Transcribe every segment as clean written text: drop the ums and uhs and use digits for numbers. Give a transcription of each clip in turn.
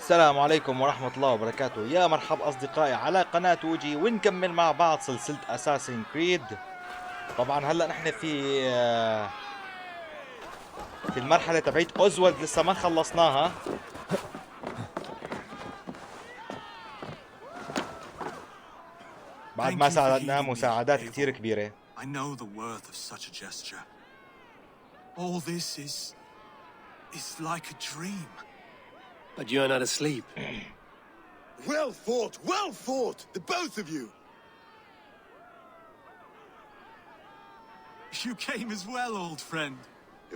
السلام عليكم ورحمة الله وبركاته. يا مرحب أصدقائي على قناة وجي، ونكمل مع بعض سلسلة اساسن كريد. طبعا هلأ نحن في المرحلة تبعيت أوزولد، لسه ما خلصناها. بعد ما ساعدنا مساعدات كتير كبيرة. I know the worth of such a gesture. All this is like a dream. But you're not asleep. Well fought, the both of you. You came as well, old friend.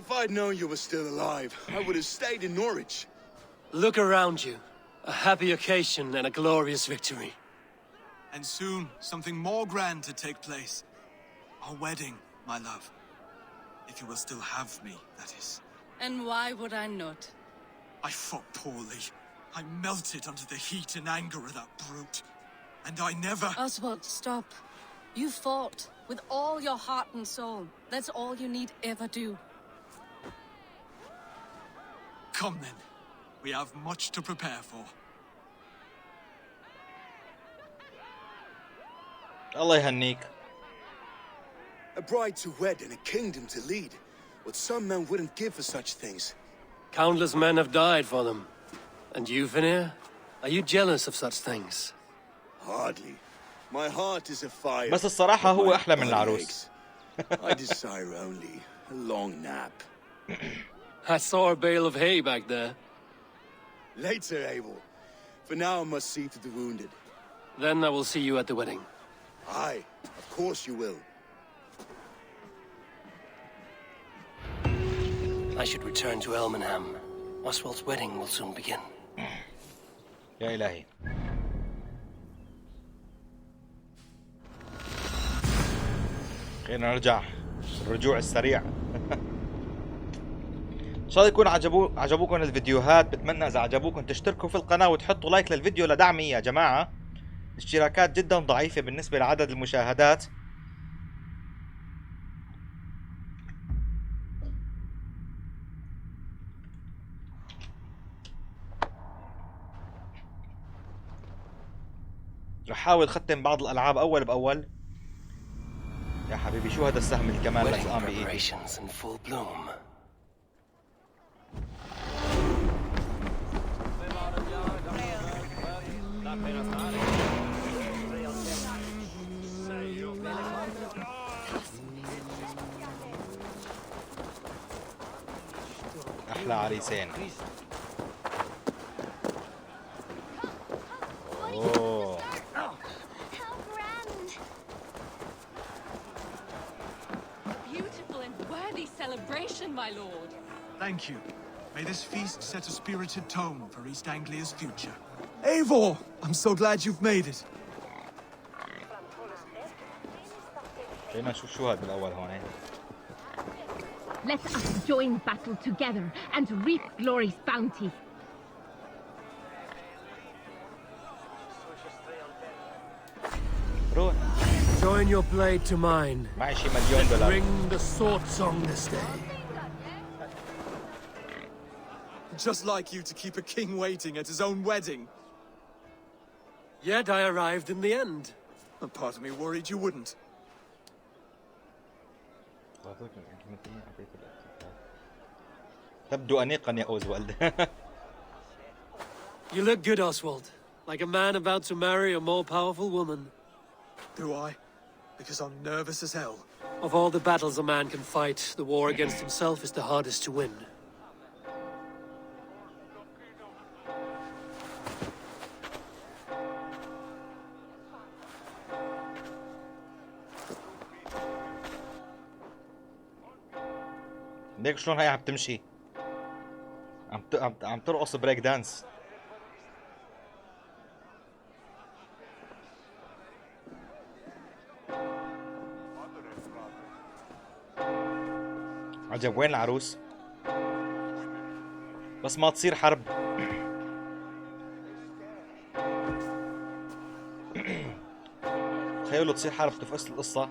If I'd known you were still alive, I would have stayed in Norwich. Look around you. A happy occasion and a glorious victory. And soon, something more grand to take place. Our wedding, my love. If you will still have me, that is. And why would I not? I fought poorly. I melted under the heat and anger of that brute. And I never... Oswald, stop. You fought with all your heart and soul. That's all you need ever do. Come then. We have much to prepare for. الله يهنيك. A bride to wed and a kingdom to lead. What some men wouldn't give for such things. Countless men have died for them. And you, Veneer? Are you jealous of such things? Hardly. My heart is a fire. بس الصراحة هو أحلى من العروس. I desire only a long nap. I saw a bale of hay back there. Later, Eivor. For now, I must see to the wounded. Then I will see you at the wedding. Aye, of course you will. I should return to Elmenham. Oswald's wedding will soon begin. يا إلهي. خلينا نرجع الرجوع السريع. ان شاء الله يكون عجبوكم الفيديوهات. بتمنى اذا عجبوكم تشتركوا في القناة وتحطوا لايك للفيديو لدعمي يا جماعة. الاشتراكات جدا ضعيفة بالنسبة لعدد المشاهدات. رح احاول ختم بعض الالعاب اول باول. يا حبيبي شو هذا السهم اللي كمان لصقان بايدي؟ احلى عريسين. اوه Celebration, my lord. Thank you. May this feast set a spirited tone for East Anglia's future. Eivor! I'm so glad you've made it. خلينا نشوف شو هذا بالأول هون. Let us join battle together and reap glory's bounty. روح. Join your blade to mine. معي شي $1,000,000. Ring the sword song this day. Just like you to keep a king waiting at his own wedding. Yet I arrived in the end. A part of me worried you wouldn't. تبدو أنيقا يا أوزولد. You look good, Oswald. Like a man about to marry a more powerful woman. Do I? Because I'm nervous as hell. Of all the battles a man can fight, the war against himself is the hardest to win. ليك شلون هي عم تمشي؟ عم ترقص بريك دانس. عجب وين العروس؟ بس ما تصير حرب. تخيلوا تصير حرب تفقس القصة.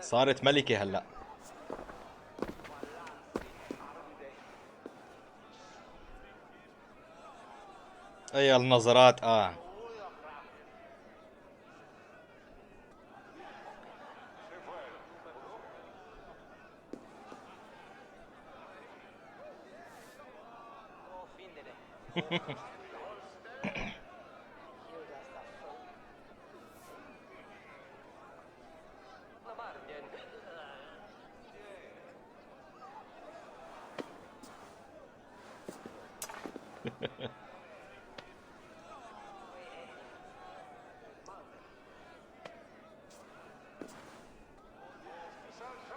صارت ملكة هلا. اي النظرات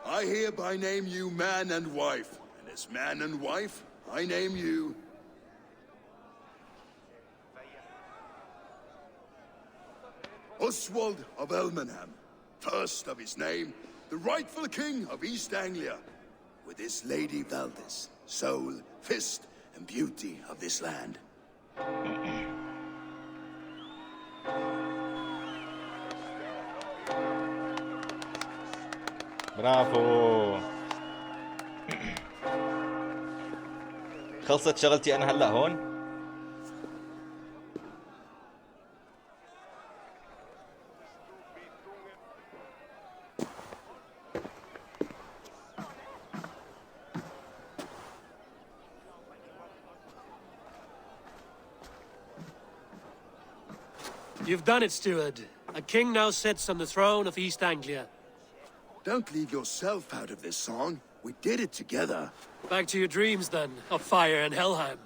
I hereby name you man and wife, and as man and wife, I name you Oswald of Elmenham, first of his name, the rightful king of East Anglia, with this Lady Valdis, soul, fist, and beauty of this land. برافو. خلصت شغلتي انا هلا هون. You've done it, steward. A king now sits on the throne of East Anglia. Don't leave yourself out of this song. We did it together. Back to your dreams, then, of fire and Helheim.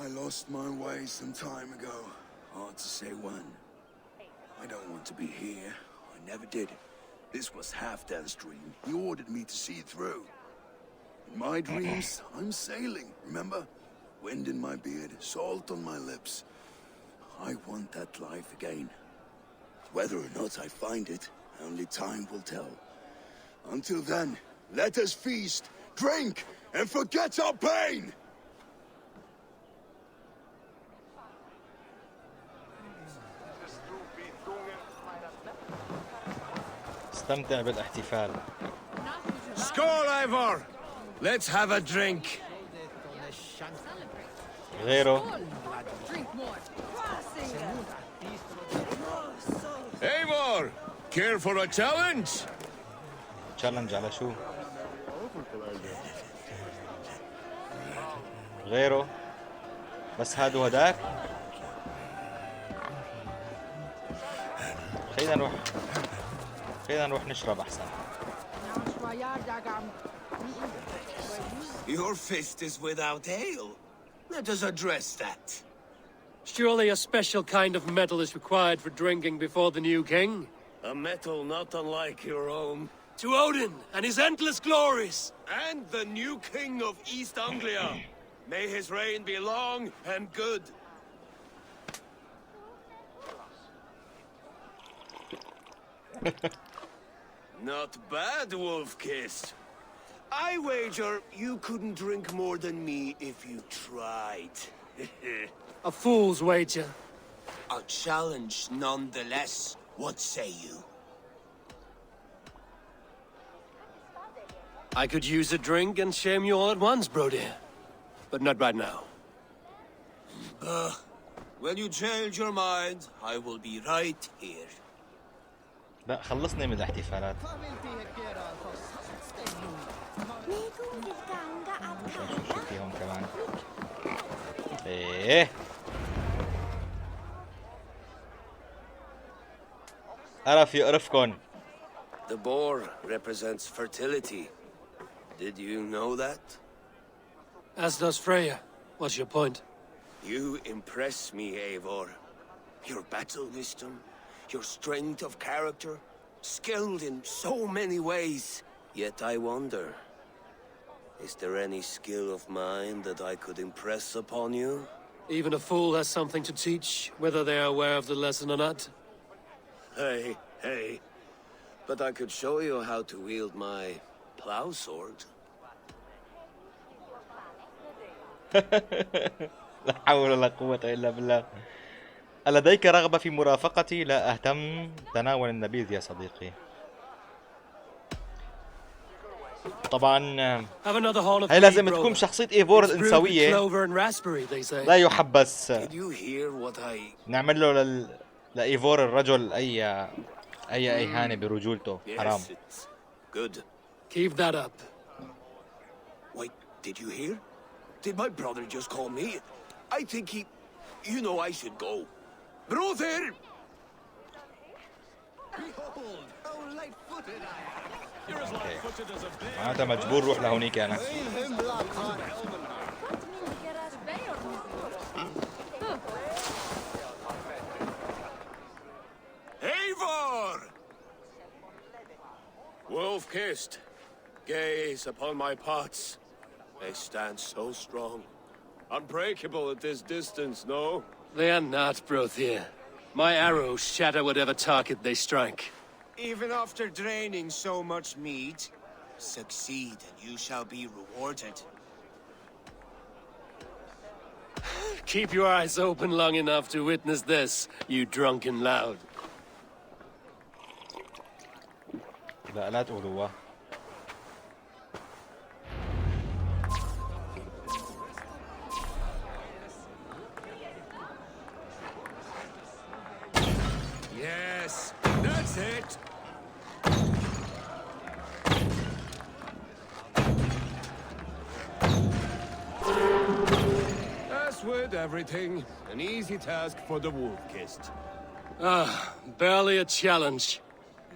I lost my way some time ago. Hard to say when. I don't want to be here. I never did. This was Halfdan's dream. He ordered me to see it through. In my dreams, I'm sailing, remember? Wind in my beard, salt on my lips. I want that life again. Whether or not I find it, only time will tell. Until then, let us feast, drink, and forget our pain! استمتع بالاحتفال. Skål, Eivor! Let's have a drink. غيره. Drink more. Eivor! Care for a challenge? تشالنج على شو؟ غيره. بس هاد وهداك. خلينا نروح نشرب احسن. Your fist is without ale. Let us address that. Surely a special kind of metal is required for drinking before the new king? A metal not unlike your own. To Odin and his endless glories! And the new king of East Anglia. May his reign be long and good. Not bad, Wolf-Kissed. I wager you couldn't drink more than me if you tried. A fool's wager. A challenge nonetheless. What say you? I could use a drink and shame you all at once, Brody. But not right now. When you change your mind, I will be right here. لا خلصني من الاحتفالات. شو فيهم كمان. ايه عرف يقرفكن. The boar represents fertility. Did you know that? As does Freya. What's your point? You impress me, Eivor. Your battle wisdom, your strength of character, skilled in so many ways. Yet I wonder, is there any skill of mine that I could impress upon you? Even a fool has something to teach, whether they are aware of the lesson or not. Hey. But I could show you how to wield my plow sword. لا حول ولا قوة إلا بالله. ألديك رغبة في مرافقتي؟ لا أهتم. تناول النبيذ يا صديقي. طبعا هي لازم تكون شخصية ايفور الانثوية، لا يحبس. نعمل له لايفور الرجل اي اهانة برجولته. حرام. Keep that up. Wait, did you hear? Did my brother just call me? I think he... You know I should go. Brother! Behold, how light-footed I am. معناتها مجبور روح لهونيك انا. Eivor! Wolf-kissed, gaze upon my pots. They stand so strong. Unbreakable at this distance, no? They are not, Brothier. My arrows shatter whatever target they strike. Even after draining so much meat, succeed and you shall be rewarded. Keep your eyes open long enough to witness this, you drunken loud. لا تقولوا. Yes, that's it. As with everything, an easy task for the wolf-kissed. Barely a challenge.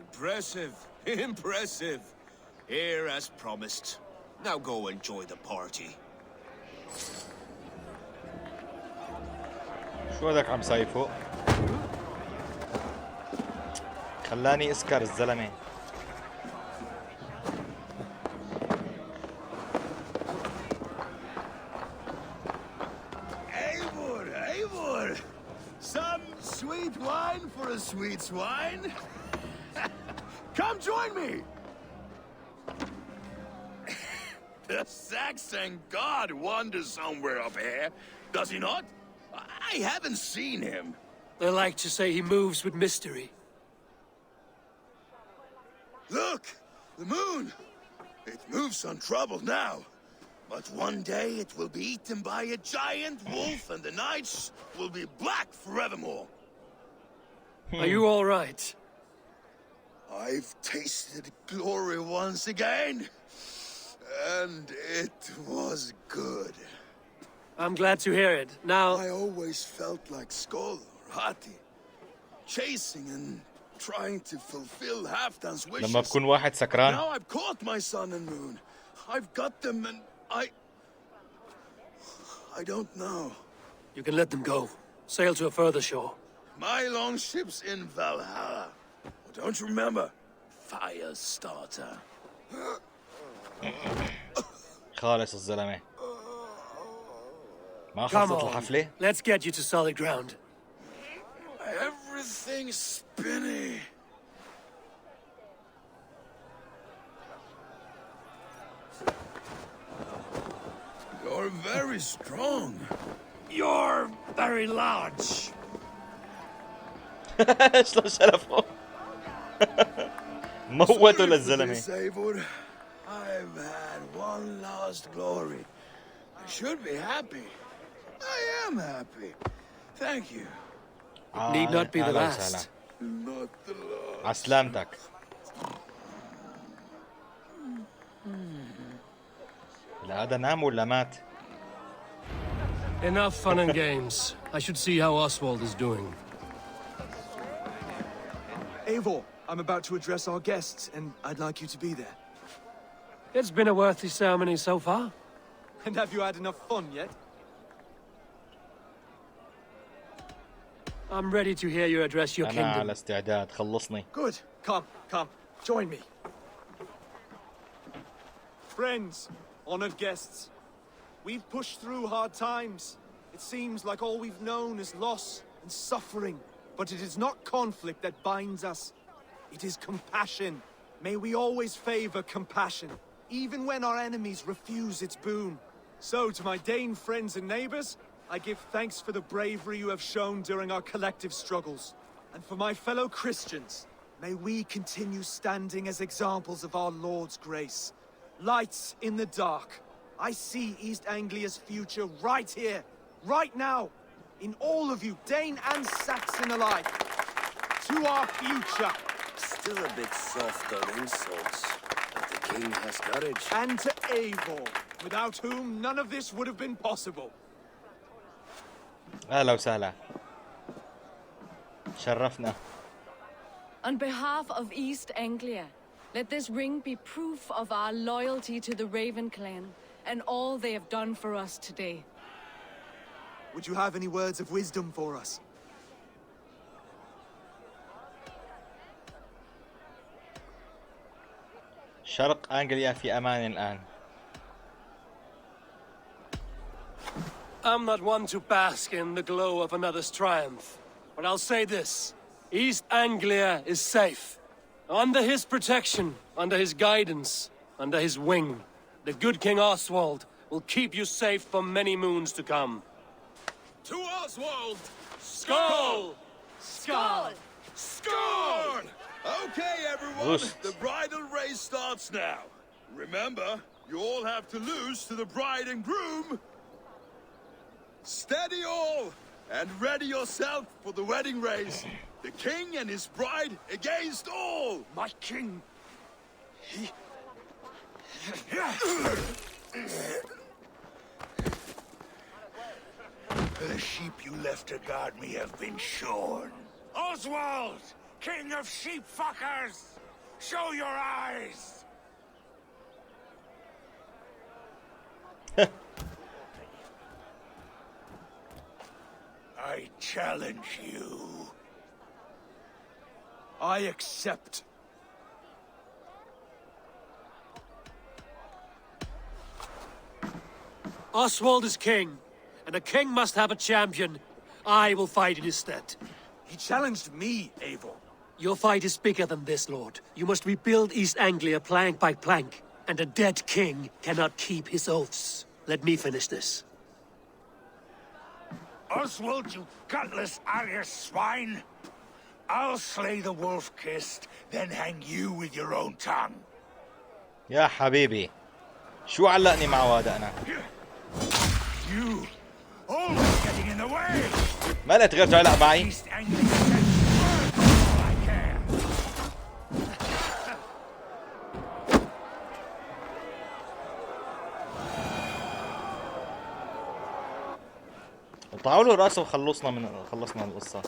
Impressive, impressive. Here as promised. Now go enjoy the party. شو هذاك عم سايفه؟ خلاني اسكر الزلمة. Eivor! Some sweet wine for a sweet swine? Come join me! The Saxon god wanders somewhere up here, does he not? I haven't seen him. They like to say he moves with mystery. Look! The moon! It moves untroubled now. But one day it will be eaten by a giant wolf and the nights will be black forevermore. Are you all right? I've tasted glory once again. And it was good. I'm glad to hear it. Now... I always felt like Skull or Hati. Chasing and trying to fulfill Halfdan's wishes. لما بكون واحد سكران. Now I've caught my sun and moon. I've got them and I don't know. You can let them go. Sail to a further shore. My longship's in Valhalla. Don't you remember? Fire starter. خالص الزلمة. ما Come خلصت on. الحفلة؟ Let's get you to solid ground. Everything's spinny. You're very strong. You're very large. شلون شلفه؟ موتوا للزلمة. I've had one last glory. I should be happy. I am happy. Thank you. It need not be the last. Not the last. عسلامتك. لا هذا نام ولا مات؟ Enough fun and games. I should see how Oswald is doing. Eivor, I'm about to address our guests, and I'd like you to be there. It's been a worthy ceremony so far. And have you had enough fun yet? I'm ready to hear you address your أنا kingdom. على استعداد. خلصني. Good. Come. Join me. Friends, honored guests, we've pushed through hard times. It seems like all we've known is loss and suffering. but it is not conflict that binds us. It is compassion. May we always favor compassion, even when our enemies refuse its boon. So, to my Dane friends and neighbors, I give thanks for the bravery you have shown during our collective struggles. And for my fellow Christians, may we continue standing as examples of our Lord's grace. Lights in the dark. I see East Anglia's future right here, right now, in all of you, Dane and Saxon alike. To our future. Still a bit soft on insults, but the king has courage. And to Eivor, without whom none of this would have been possible. اهلا وسهلا. شرفنا. On behalf of East Anglia, let this ring be proof of our loyalty to the Raven clan and all they have done for us today. Would you have any words of wisdom for us? شرق أنجليا في أمان الآن. I'm not one to bask in the glow of another's triumph, but I'll say this. East Anglia is safe. Under his protection, under his guidance, under his wing, the good King Oswald will keep you safe for many moons to come. To Oswald! Skull! Skull! Score! Okay, everyone, Lust. the bridal race starts now. Remember, you all have to lose to the bride and groom. Steady all, and ready yourself for the wedding race. The king and his bride against all. My king! The sheep you left to guard me have been shorn. Oswald! King of sheep fuckers! Show your eyes! I challenge you. I accept. Oswald is king, and a king must have a champion. I will fight in his stead. He challenged me, Eivor. Your fight is bigger than this, Lord. You must rebuild East Anglia plank by plank, and a dead king cannot keep his oaths. Let me finish this. Oswald, you gutless Irish swine! I'll slay the wolf-kissed, then hang you with your own tongue. يا حبيبي شو علقني مع واد أنا؟ You, always getting in the way! ما لقيت غير تعلق معي. East Anglia said all I care. طلعوا له راسه وخلصنا القصة.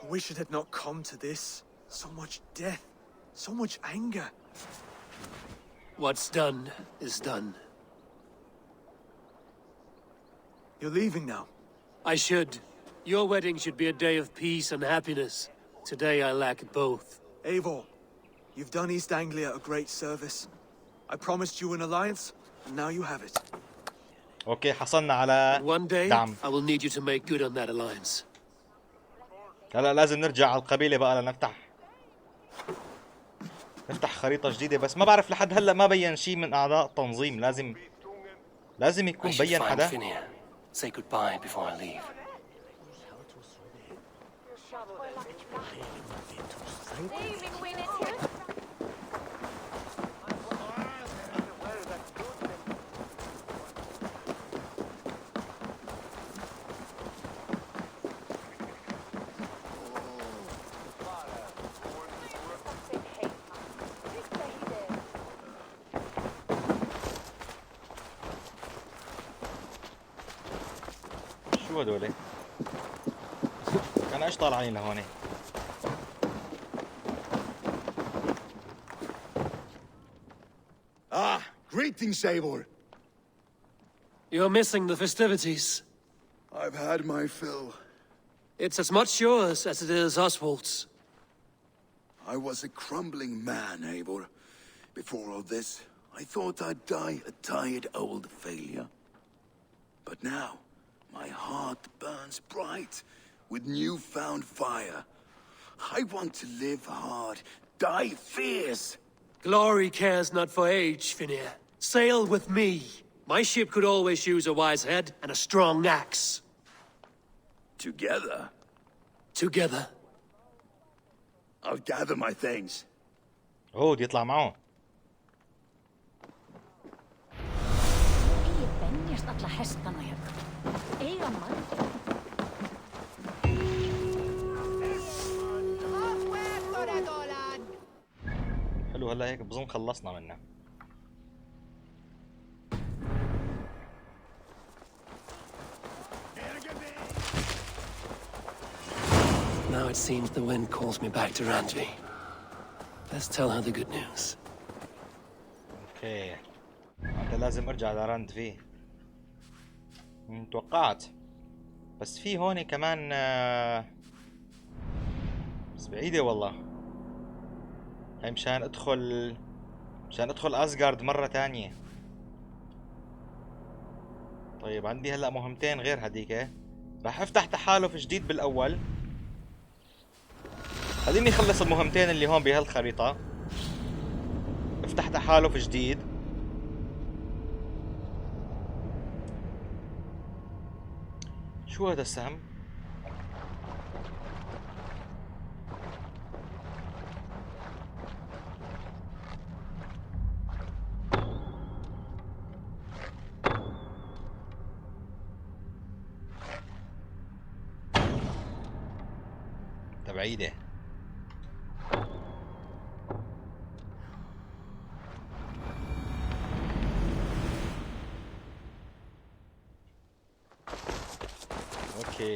I wish it had not come to this. So much death, so much anger. What's done is done. You're leaving now. I should. Your wedding should be a day of peace and happiness. Today I lack both. Eivor, you've done East Anglia a great service. I promised you an alliance, and now you have it. اوكي حصلنا على One day, دعم. I will need you to make good on that alliance. هلا لازم نرجع على القبيلة بقى لنفتح خريطة جديدة، بس ما بعرف لحد هلا ما بين شيء من أعضاء التنظيم. لازم يكون بين حدا. Say goodbye before I leave. شو هدول؟ كان ايش طالعين لهون؟ Ah, greetings, Eivor. You're missing the festivities. I've had my fill. It's as much yours as it is Oswald's. I was a crumbling man, Eivor. Before all this, I thought I'd die a tired old failure. now, my heart burns bright with newfound fire. I want to live hard, die fierce. Glory cares not for age, Finir. Sail with me. My ship could always use a wise head and a strong axe. Together, Together. I'll gather my things. عود يطلع معه. Eigi venjast alla hestana hérna. Eiga margir. حلو هلا هيك بظن خلصنا منه. Now it seems the wind calls me back to Randvi. Let's tell her the good news. اوكي. انت لازم ارجع لراند فيه. توقعت. بس في هون كمان بس بعيدة والله. هاي مشان ادخل اسغارد مرة تانية. طيب عندي هلا مهمتين غير هديك. راح افتح تحالف جديد بالاول. خليني اخلص المهمتين اللي هون بهالخريطة. افتح تحالف جديد. شو هذا السهم؟ بعيدة. اوكي.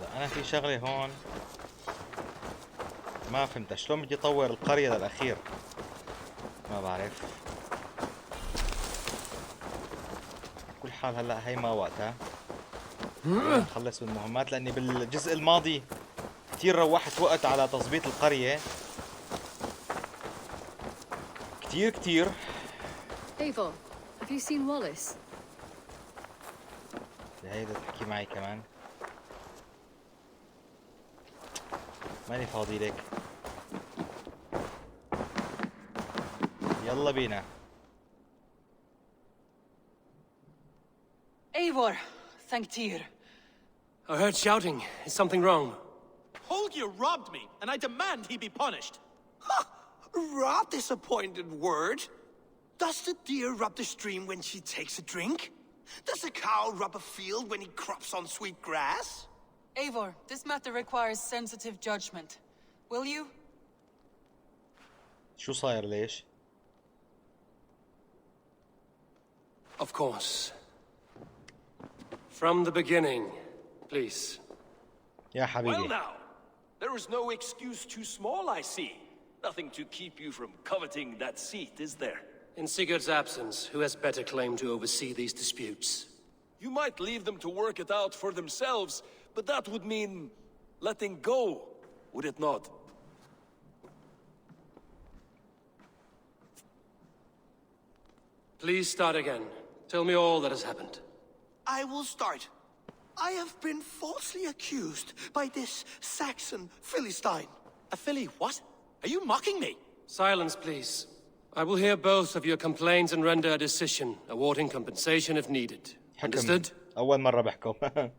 لا انا في شغلة هون ما فهمت شلون بدي اطور القرية للاخير. ما بعرف. كل حال هلا هي ما وقتها. نخلص من المهمات لاني بالجزء الماضي كثير روحت وقت على تظبيط القرية. كثير. Eivor, have you seen Wallace? هيدا تحكي معي كمان. ماني فاضي لك. يلا بينا. Eivor, Thanktir. I heard shouting. Is something wrong? Holger robbed me, and I demand he be punished. Ha! Rot disappointed word. Does the deer rub the stream when she takes a drink? Does a cow rub a field when he crops on sweet grass? Eivor, this matter requires sensitive judgment. Will you? شو صاير ليش؟ Of course. From the beginning, please. يا حبيبي. Well now, there is no excuse too small, I see. Nothing to keep you from coveting that seat, is there? In Sigurd's absence, who has better claim to oversee these disputes? You might leave them to work it out for themselves, but that would mean letting go, would it not? Please start again. Tell me all that has happened. I will start. I have been falsely accused by this Saxon Philistine. A Philly what? Are you mocking me? Silence, please. I will hear both of your complaints and render a decision, awarding compensation if needed. Understood? أول مرة بحكم.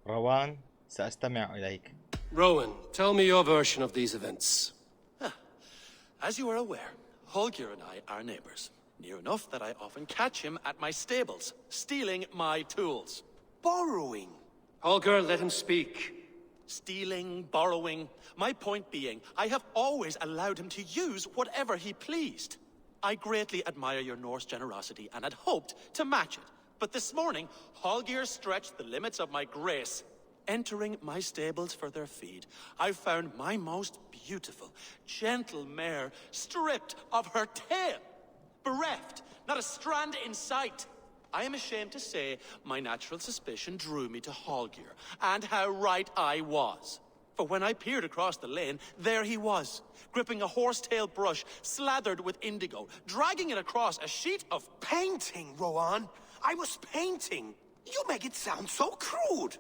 روان سأستمع إليك. Rowan, tell me your version of these events. As you are aware, Holger and I are neighbors. Near enough that I often catch him at my stables, stealing my tools. Borrowing. Holger, let him speak. Stealing, borrowing. My point being, I have always allowed him to use whatever he pleased. I greatly admire your Norse generosity and had hoped to match it. But this morning, Holger stretched the limits of my grace. Entering my stables for their feed, I found my most beautiful, gentle mare stripped of her tail. Bereft, not a strand in sight. I am ashamed to say my natural suspicion drew me to Holger, and how right I was. For when I peered across the lane, there he was, gripping a horsetail brush slathered with indigo, dragging it across a sheet of Painting, Rowan. I was painting. You make it sound so crude.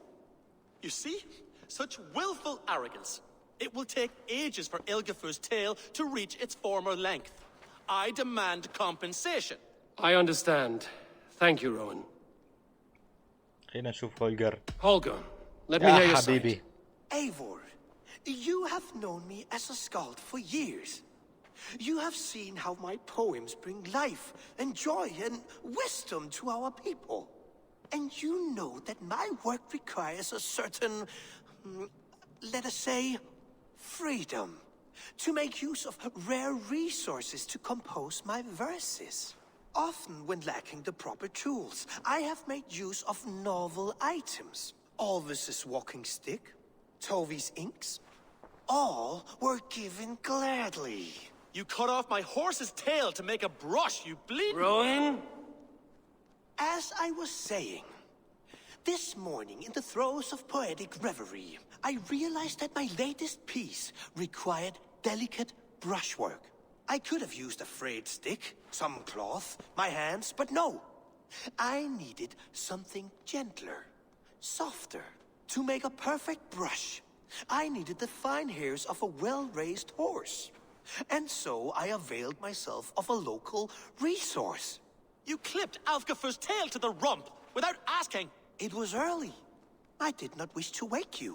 You see? Such willful arrogance. It will take ages for Ilgafur's tail to reach its former length. I demand compensation. I understand. Thank you, Rowan. خلينا نشوف هولجر. Holger, let me hear يا your حبيبي. side. Eivor, you have known me as a skald for years. You have seen how my poems bring life and joy and wisdom to our people. And you know that my work requires a certain, let us say, freedom to make use of rare resources to compose my verses. Often when lacking the proper tools, I have made use of novel items. Alvis's walking stick, Tovy's inks, all were given gladly. You cut off my horse's tail to make a brush, you bleed. Rowan? As I was saying, this morning in the throes of poetic reverie, I realized that my latest piece required delicate brushwork. I could have used a frayed stick, some cloth, my hands, but no. I needed something gentler, softer. To make a perfect brush, I needed the fine hairs of a well-raised horse. And so I availed myself of a local resource. You clipped Alfgafur's tail to the rump without asking. It was early. I did not wish to wake you.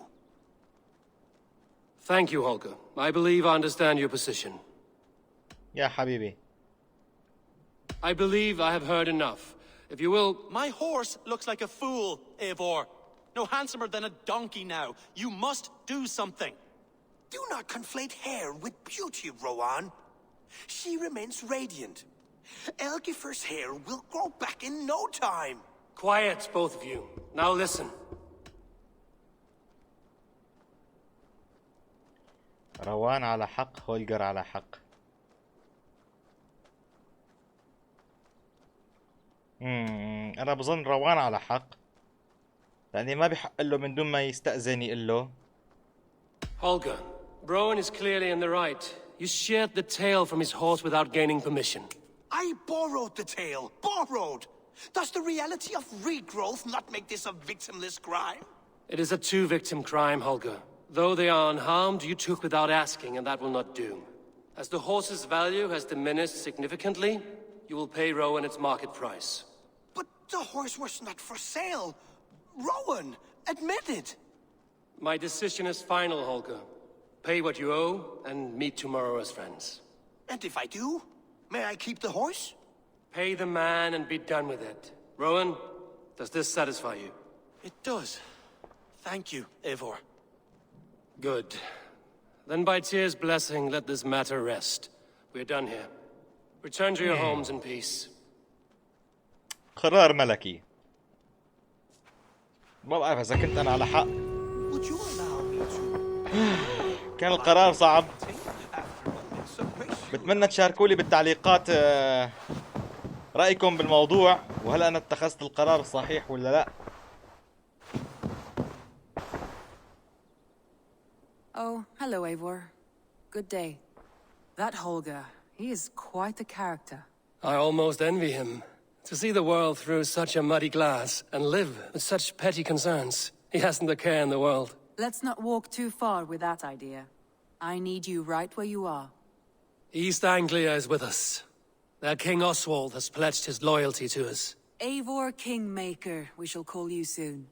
Thank you, Holger. I believe I understand your position. يا حبيبي. I believe I have heard enough. If you will... My horse looks like a fool, Eivor. No handsomer than a donkey now. You must do something. Do not conflate hair with beauty, Rowan. She remains radiant. Elgifur's hair will grow back in no time. Quiet, both of you. Now listen. روان على حق، هولجر على حق. أنا بظن روان على حق، لأني ما بحق له من دون ما يستأذن يقول له. Holger, Rowan is clearly in the right. You sheared the tail from his horse without gaining permission. I borrowed the tail. Borrowed! Does the reality of regrowth not make this a victimless crime? It is a two-victim crime, Holger. Though they are unharmed, you took without asking, and that will not do. As the horse's value has diminished significantly, you will pay Rowan its market price. But the horse was not for sale. Rowan, admit it. My decision is final, Holger. Pay what you owe, and meet tomorrow as friends. And if I do, may I keep the horse? Pay the man and be done with it. Rowan, does this satisfy you? It does. Thank you, Eivor. Good. Then by Tyr's blessing, let this matter rest. We're done here. Return to your homes in peace. قرار ملكي. ما بعرف إذا كنت أنا على حق. Would you allow me to... كان القرار صعب. بتمنى تشاركوا لي بالتعليقات رأيكم بالموضوع، وهل أنا اتخذت القرار الصحيح ولا لا. Oh, hello, Eivor. Good day. That Holger, he is quite the character. I almost envy him. To see the world through such a muddy glass and live with such petty concerns. He hasn't a care in the world. Let's not walk too far with that idea. I need you right where you are. East Anglia is with us. Their King Oswald has pledged his loyalty to us. Eivor Kingmaker, we shall call you soon.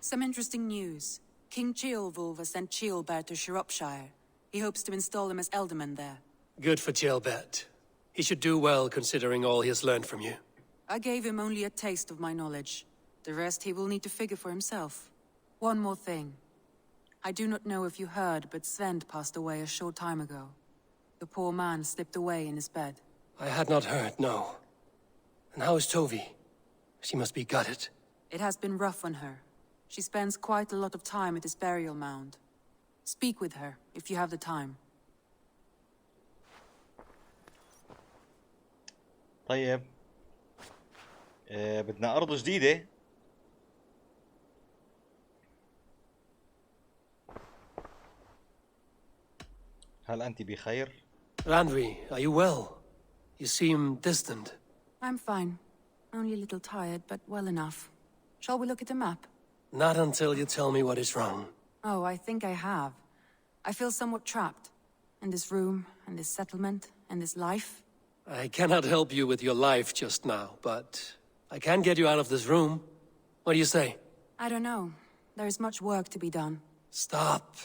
Some interesting news. King Ceolwulf has sent Ceolbert to Shropshire. He hopes to install him as Elderman there. Good for Ceolbert. He should do well considering all he has learned from you. I gave him only a taste of my knowledge. The rest he will need to figure for himself. One more thing. I do not know if you heard, but Sven passed away a short time ago. The poor man slipped away in his bed. I had not heard, no. And how is Tovi? She must be gutted. It has been rough on her. She spends quite a lot of time at his burial mound. Speak with her, if you have the time. طيب بدنا أرض جديدة. هل أنت بخير؟ Randvi, are you well? You seem distant. I'm fine. Only a little tired, but well enough. Shall we look at the map? Not until you tell me what is wrong. Oh, I think I have. I feel somewhat trapped. In this room, and this settlement, and this life. I cannot help you with your life just now, but I can get you out of this room. What do you say? I don't know. There is much work to be done. Stop.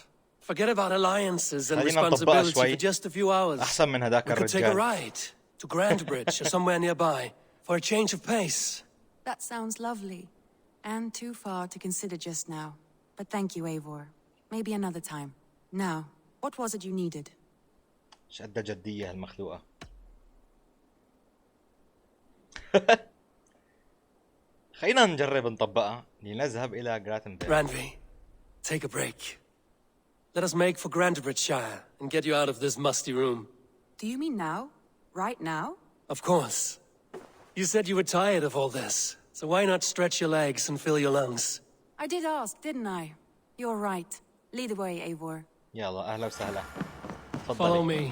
Forget about alliances and خلينا نطبقها responsibility شوي. for just a few hours. أحسن من هداك We could take a الرجال. ride to Grandbridge or somewhere nearby for a change of pace. That sounds lovely. And too far to consider just now. But thank you, Eivor. Maybe another time. Now, what was it you needed? ايش قد جدية هالمخلوقة. خلينا نجرب نطبقها لنذهب إلى جراتنبرغ. Randvi, take a break. Let us make for Grandbridgeshire and get you out of this musty room. Do you mean now? Right now? Of course. You said you were tired of all this, so why not stretch your legs and fill your lungs? I did ask, didn't I? You're right. Lead the way, Eivor. يلا أهلا وسهلا. Follow me.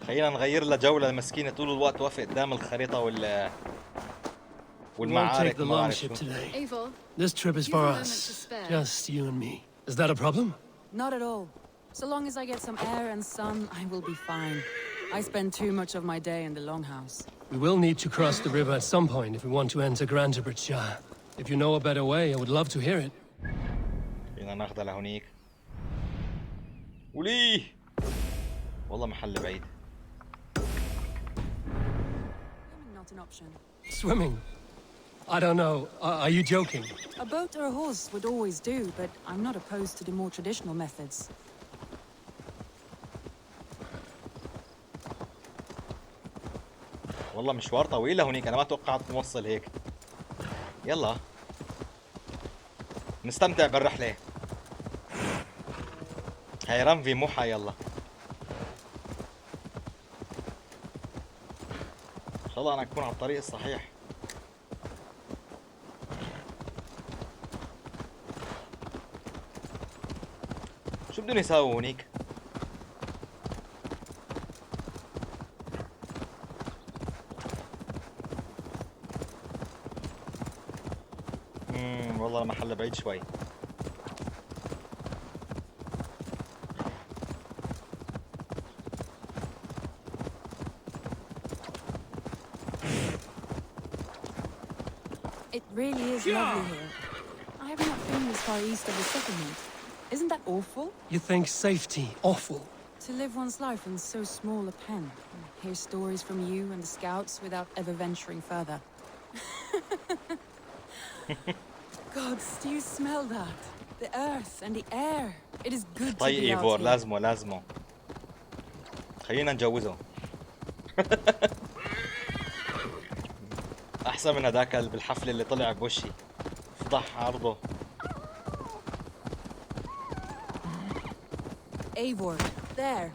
خلينا نغير لها جولة. المسكينة طول الوقت واقفة قدام الخريطة We won't والمعارك. take the long ship today. Eivor, This trip is you've for a moment to us. spare. Just you and me. Is that a problem? Not at all. So long as I get some air and sun, I will be fine. I spend too much of my day in the longhouse. We will need to cross the river at some point if we want to enter Grandbridgeshire. If you know a better way, I would love to hear it. خلينا ناخذها لهونيك. وليه والله محل بعيد. Not an option. Swimming? I don't know. Are you joking? A boat or a horse would always do, but I'm not opposed to the more traditional methods. والله مشوار طويل لهونيك. أنا ما توقعت نوصل هيك. يلا نستمتع بالرحلة. هاي رمفي مو يلا. إن شاء الله أنا أكون على الطريق الصحيح. شو بدهم يساووا هونيك؟ والله المحل بعيد شوي. It really is lovely here. I have not been this far east of the settlement. Isn't that awful? You think safety awful? To live one's life in so small a pen, and hear stories from you and the scouts without ever venturing further. Gods, do you smell that? The earth and the air. It is good to طيب be out ايفور here. لازمه خلينا نجوزه. احسن من هذاك بالحفله اللي طلع بوشي فضح عرضه. Eivor, there.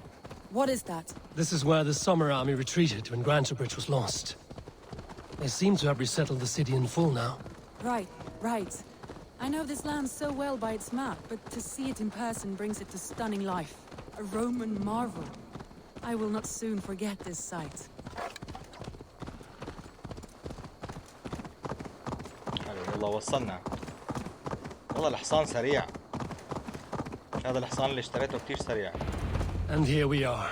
What is that? This is where the Summer Army retreated when Grantebridge was lost. They seem to have resettled the city in full now. Right. I know this land so well by its map, but to see it in person brings it to stunning life. A Roman marvel. I will not soon forget this sight. والله وصلنا. والله الحصان سريع. هذا الحصان اللي اشتريته كتير سريع. And here we are.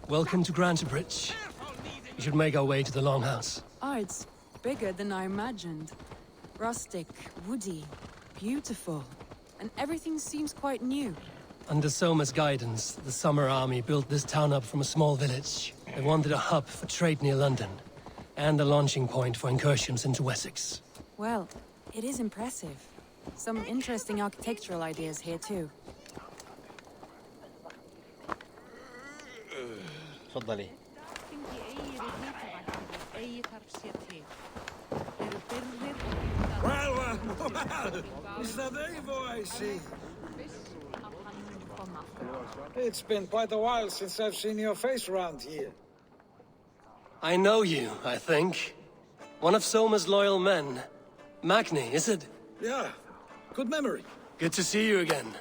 Welcome to Grantebridge. We should make our way to the Longhouse. Oh, it's bigger than I imagined. Rustic, woody, beautiful. And everything seems quite new. Under Soma's guidance, the Summer Army built this town up from a small village. They wanted a hub for trade near London, and a launching point for incursions into Wessex. Well, it is impressive. Some interesting architectural ideas here too. تفضلي. Well, is that Eivor I see? It's been quite a while since I've seen your face around here. I know you, I think. One of Soma's loyal men. Magni, is it? Yeah, good memory. Good to see you again.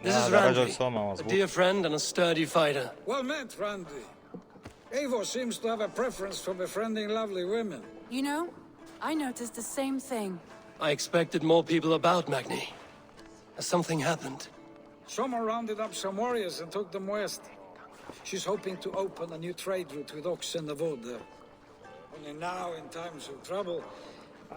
This is ده رجل Randy, سوما a مظبوط. dear friend and a sturdy fighter. Well met, Randy. Eivor seems to have a preference for befriending lovely women. You know, I noticed the same thing. I expected more people about Magni. Has something happened? Someone rounded up some warriors and took them west. She's hoping to open a new trade route with oxen and wood there. Only now, in times of trouble,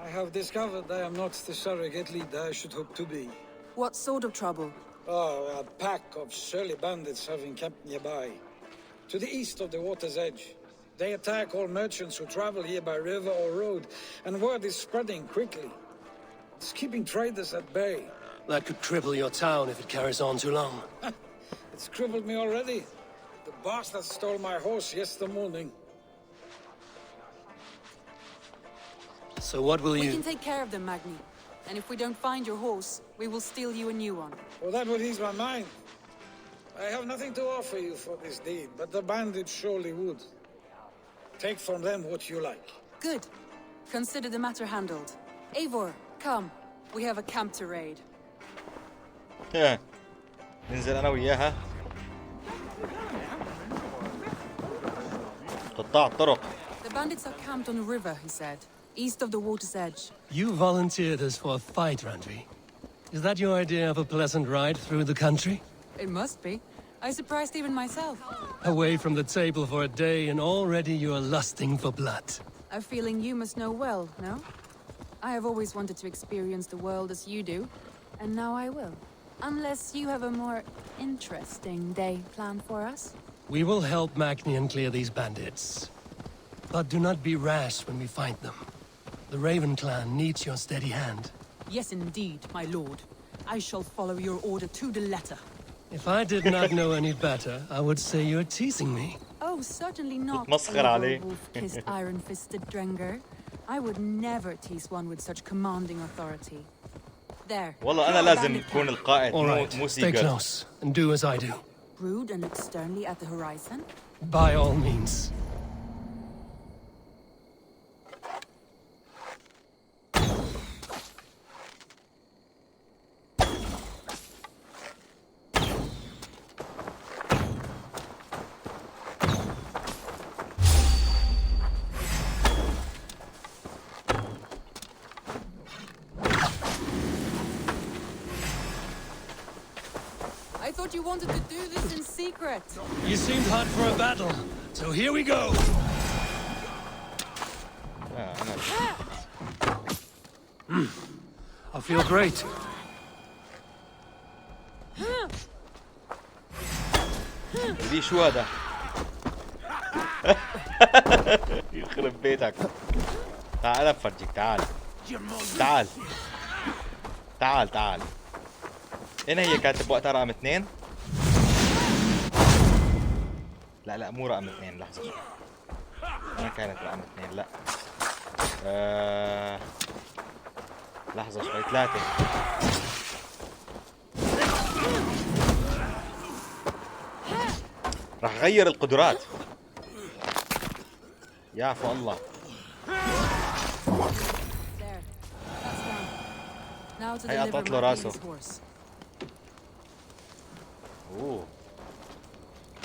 I have discovered I am not the surrogate leader I should hope to be. What sort of trouble? Oh, a pack of surly bandits have encamped nearby. To the east of the water's edge. They attack all merchants who travel here by river or road, and word is spreading quickly. It's keeping traders at bay. That could cripple your town if it carries on too long. It's crippled me already. The bastard stole my horse yesterday morning. So what will We you... can take care of them, Magni. And if we don't find your horse, we will steal you a new one. Well, that would ease my mind. I have nothing to offer you for this deed, but the bandits surely would. Take from them what you like. Good. Consider the matter handled. Eivor, come. We have a camp to raid. ننزل انا وياها. قطاع الطرق. The bandits are camped on a river, he said, east of the water's edge. You volunteered us for a fight, Randy. Is that your idea of a pleasant ride through the country? It must be. I surprised even myself. Away from the table for a day and already you are lusting for blood. A feeling you must know well, no? I have always wanted to experience the world as you do, and now I will. Unless you have a more interesting day planned for us. We will help Magni clear these bandits. But do not be rash when we find them. The Raven clan needs your steady hand. Yes, indeed, my lord. I shall follow your order to the letter. If I did not know any better, I would say you're teasing me. Oh, certainly not, بتمسخر عليه. wolf-kissed iron-fisted Drenger. I would never tease one with such commanding authority. There. والله أنا لازم أكون القائد All right, مو stay سيجر. close and do as I do. Brood and look sternly at the horizon? By all means. I thought you wanted to do this in secret. You seemed hot for a battle, so here we go. I feel great. دي شو هذا؟ يخرب بيتك. تعال افرجيك. تعال تعال تعال تعال. هنا هي كانت بوقتها رقم 2. لا لا مو رقم 2. لحظة شوي. ما كانت رقم 2 لا. لحظة شوي 3. راح غير القدرات. يعفو الله. هي قطعت له راسه. اوه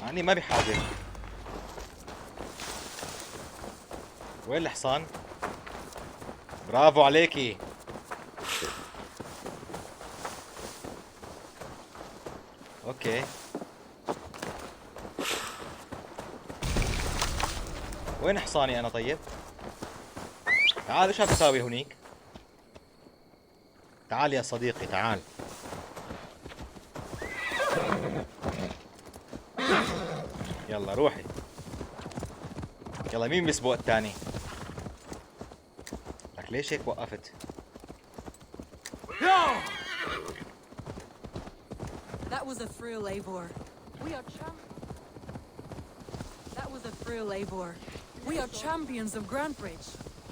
يعني ما بحاجة. وين الحصان؟ برافو عليكي. اوكي وين حصاني انا طيب؟ تعال ايش بتساوي هنيك؟ تعال يا صديقي تعال. يلا روحي. يلا مين بيسبق الثاني؟ لك ليش هيك وقفت؟ That was a thrill, Eivor. That was a thrill, Eivor. We are champions of Grantbridge.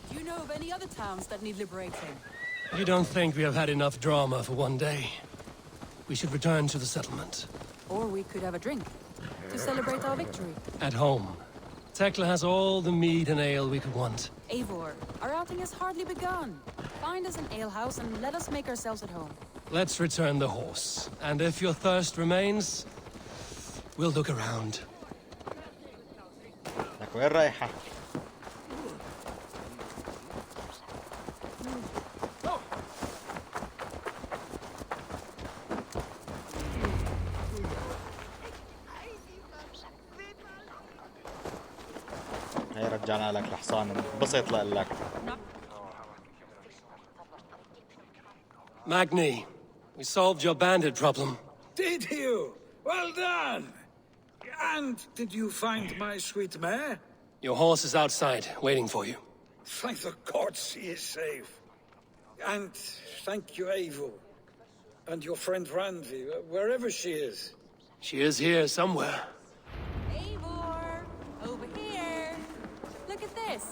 Do you know of any other towns that need liberating? You don't think we have had enough drama for one day? We should return to the settlement. Or we could have a drink to celebrate our victory. At home. Tekla has all the mead and ale we could want. Eivor, are our feasting has hardly begun. Find us an alehouse and let us make ourselves at home. Let's return the horse. And if your thirst remains, we'll look around. لك وين رايحة؟ هي رجعنا لك الحصان انبسط لك. Magni, we solved your bandit problem. Did you? Well done! And did you find my sweet mare? Your horse is outside, waiting for you. Thank the gods she is safe. And thank you, Aivor. And your friend Randvi, wherever she is. She is here somewhere. Aivor! Over here! Look at this!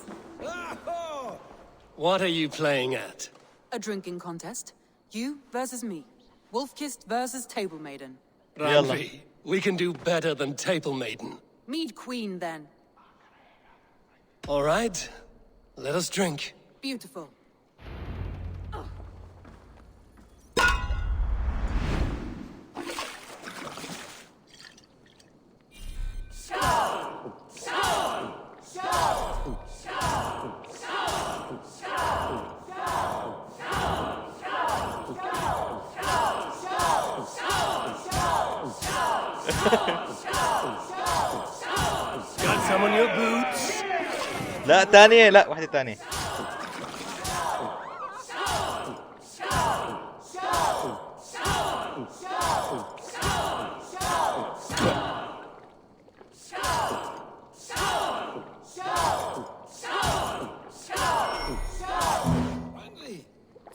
What are you playing at? A drinking contest. You versus me. Wolf-kissed versus Table Maiden. Randvi, we can do better than Table Maiden. Mead Queen, then. All right, let us drink. Beautiful. Got some on your boots? لا تانية، لا واحدة تانية.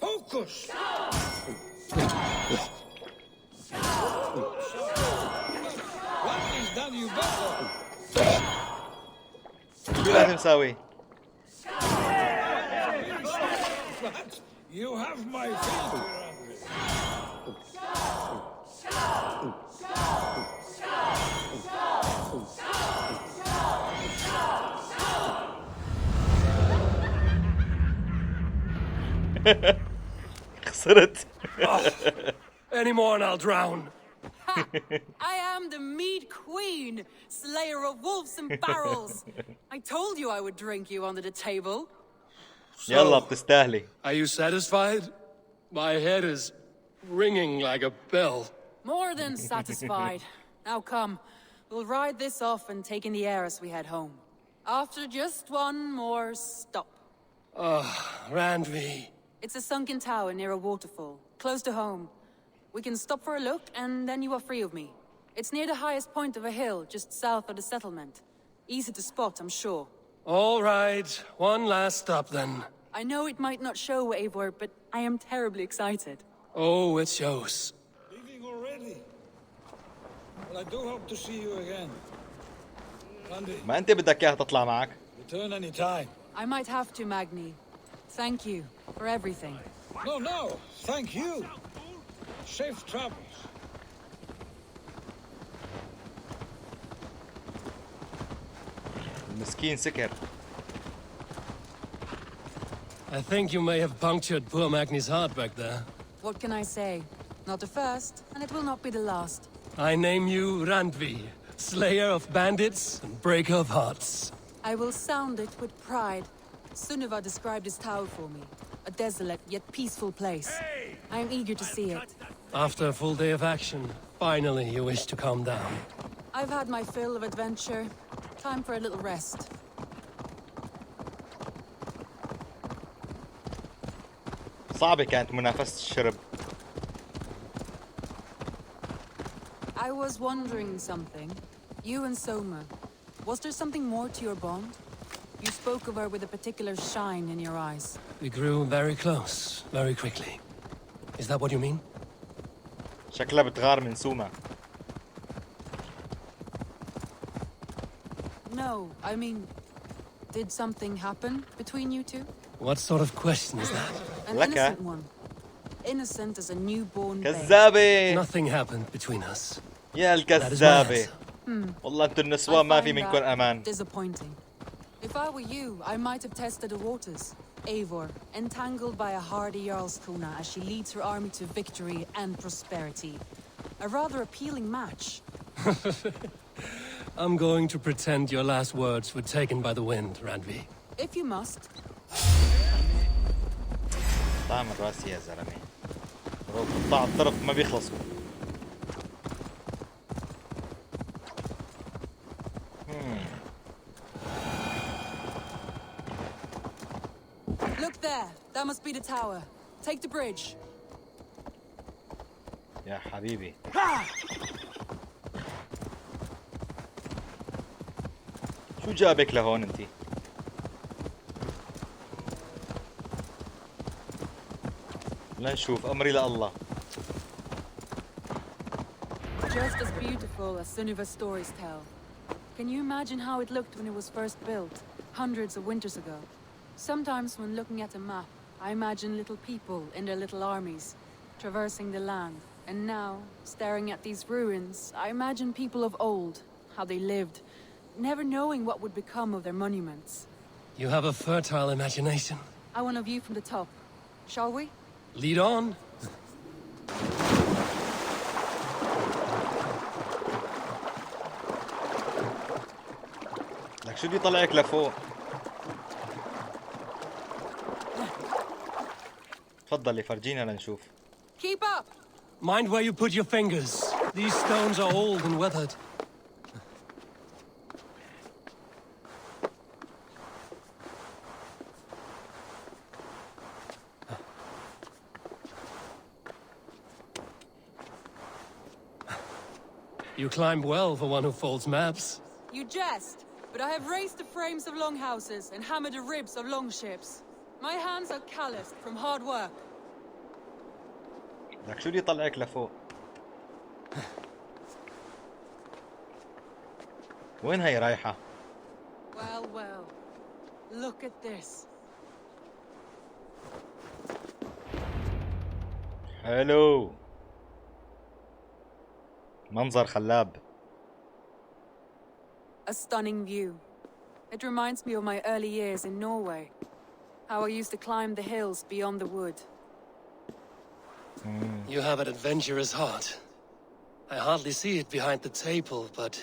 Focus! Randy's done you better. شو لازم نساوي؟ You have my finger, Randy. خسرت. Any more and I'll drown. I am the Mead Queen, slayer of wolves and barrels. I told you I would drink you under the table. يلا بتستاهلي. Are you satisfied? My head is ringing like a bell. More than satisfied. Now come, we'll ride this off and take in the air as we head home. After just one more stop. Randvi. It's a sunken tower near a waterfall, close to home. We can stop for a look, and then you are free of me. It's near the highest point of a hill, just south of the settlement. Easy to spot, I'm sure. All right, one last stop then. I know it might not show, Eivor, but I am terribly excited. Oh, it shows. Leaving already? Well, I do hope to see you again. Randy, ما أنت بدك إياها تطلع معك. return any time. I might have to, Magni. Thank you for everything. No, thank you. Safe travels. المسكين سكر. I think you may have punctured poor Magni's heart back there. What can I say? Not the first, and it will not be the last. I name you Randvi, slayer of bandits and breaker of hearts. I will sound it with pride. Sunniva described this tower for me. A desolate yet peaceful place. I am eager to see it. After a full day of action, finally you wish to calm down. I've had my fill of adventure. Time for a little rest. صعبة كانت منافسة الشرب. I was wondering something. You and Soma. Was there something more to your bond? You spoke of her with a particular shine in your eyes. We grew very close, very quickly. Is that what you mean? شكلها بتغار من سوما. No, I mean, did something happen between you two? What sort of question is that? An innocent one. Innocent as a newborn babe. كذابة. Nothing happened between us. يا الكذابة. والله انتو النسوان ما في منكم امان. Disappointing. If I were you, I might have tested the waters. Eivor, entangled by a hardy Jarlskona as she leads her army to victory and prosperity. A rather appealing match. I'm going to pretend your last words were taken by the wind, Randvi. If you must. طعم الراسي يا زلمه. قطاع الطرق ما بيخلصوا. Look there. That must be the tower. Take the bridge. يا حبيبي. شو جابك لهون انتي؟ لنشوف أمري لله. Just as beautiful as Sunniva's stories tell. Can you imagine how it looked when it was first built, hundreds of winters ago? Sometimes when looking at a map, I imagine little people in their little armies, traversing the land. And now, staring at these ruins, I imagine people of old, how they lived, never knowing what would become of their monuments. You have a fertile imagination. I want a view from the top. Shall we? Lead on. لك شو بدي طلعك لفوق؟ تفضلي فرجينا لنشوف. Keep up. Mind where you put your fingers. These stones are old and weathered. You climbed well for one who folds maps. You jest, but I have raised the frames of longhouses and hammered the ribs of longships. My hands are calloused from hard work. لك شو بدي طلعك لفوق؟ وين هي رايحة؟ Well, well. Look at this. حلو. منظر خلاب. A stunning view. It reminds me of my early years in Norway. How I used to climb the hills beyond the wood. You have an adventurous heart. I hardly see it behind the table, but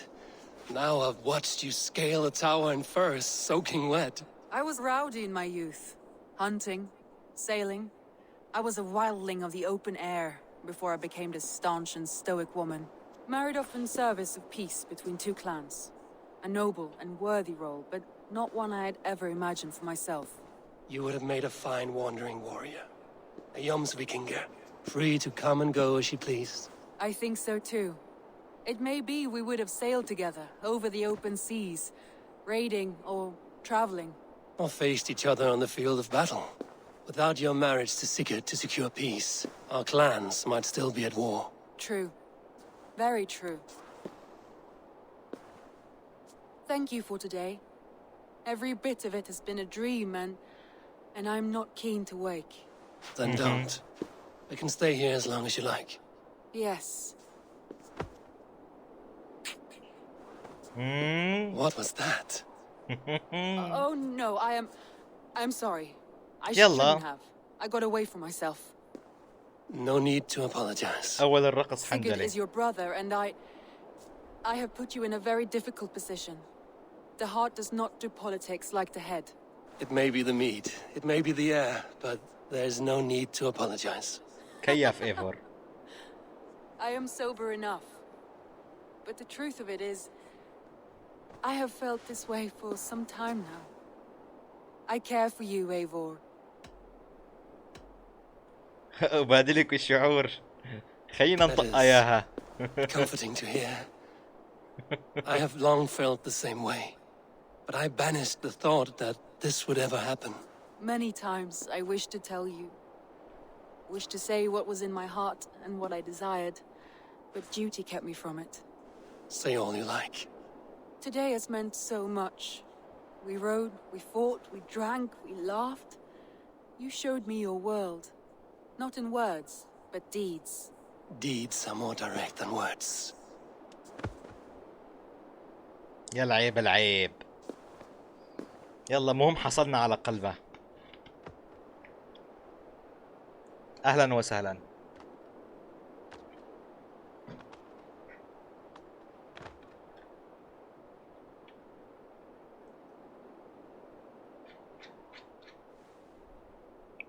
now I've watched you scale a tower in furs, soaking wet. I was rowdy in my youth. Hunting, sailing. I was a wildling of the open air before I became this staunch and stoic woman. Married off in service of peace between two clans. A noble and worthy role, but not one I had ever imagined for myself. You would have made a fine wandering warrior. A Jomsvikinger, free to come and go as she pleased. I think so too. It may be we would have sailed together over the open seas, raiding or traveling. Or faced each other on the field of battle. Without your marriage to Sigurd to secure peace, our clans might still be at war. True. Very true. Thank you for today. Every bit of it has been a dream, and I'm not keen to wake. Then don't. We can stay here as long as you like. Yes. What was that? Oh no, I'm sorry. I يلا. shouldn't have. I got away from myself. No need to apologize. أول الرقص Sigurd حنجلي. is your brother, and I have put you in a very difficult position. The heart does not do politics like the head. It may be the meat, it may be the air, but there's no need to apologize. كيف ايفور. I am sober enough. But the truth of it is, I have felt this way for some time now. I care for you, Eivor. أبادلك الشعور. خلينا نطق إياها. Comforting to hear. I have long felt the same way, but I banished the thought that this would ever happen. Many times I wished to tell you. Wished to say what was in my heart and what I desired, but duty kept me from it. Say all you like. Today has meant so much. We rode, we fought, we drank, we laughed. You showed me your world. Not in words, but deeds. Deeds are more direct than words. يا العيب العيب. يلا مهم حصلنا على قلبه. اهلا وسهلا.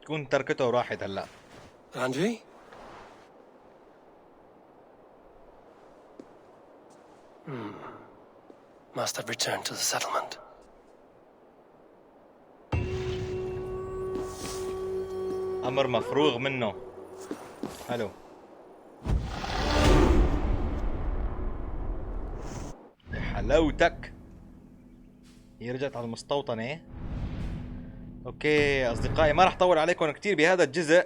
تكون تركته وراحت هلا. Angie? Must have returned to the settlement. امر مفروغ منه. حلو. حلاوتك. هي رجعت على المستوطنة. اوكي اصدقائي، ما راح اطول عليكم كثير بهذا الجزء.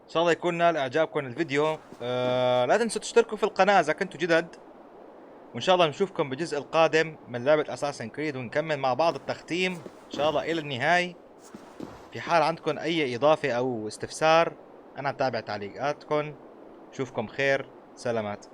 ان شاء الله يكون نال اعجابكم الفيديو. لا تنسوا تشتركوا في القناة اذا كنتوا جدد، وان شاء الله نشوفكم بالجزء القادم من لعبة اساسن كريد، ونكمل مع بعض التختيم ان شاء الله الى النهاية. في حال عندكم اي اضافة او استفسار انا بتابع تعليقاتكم. اشوفكم خير، سلامات.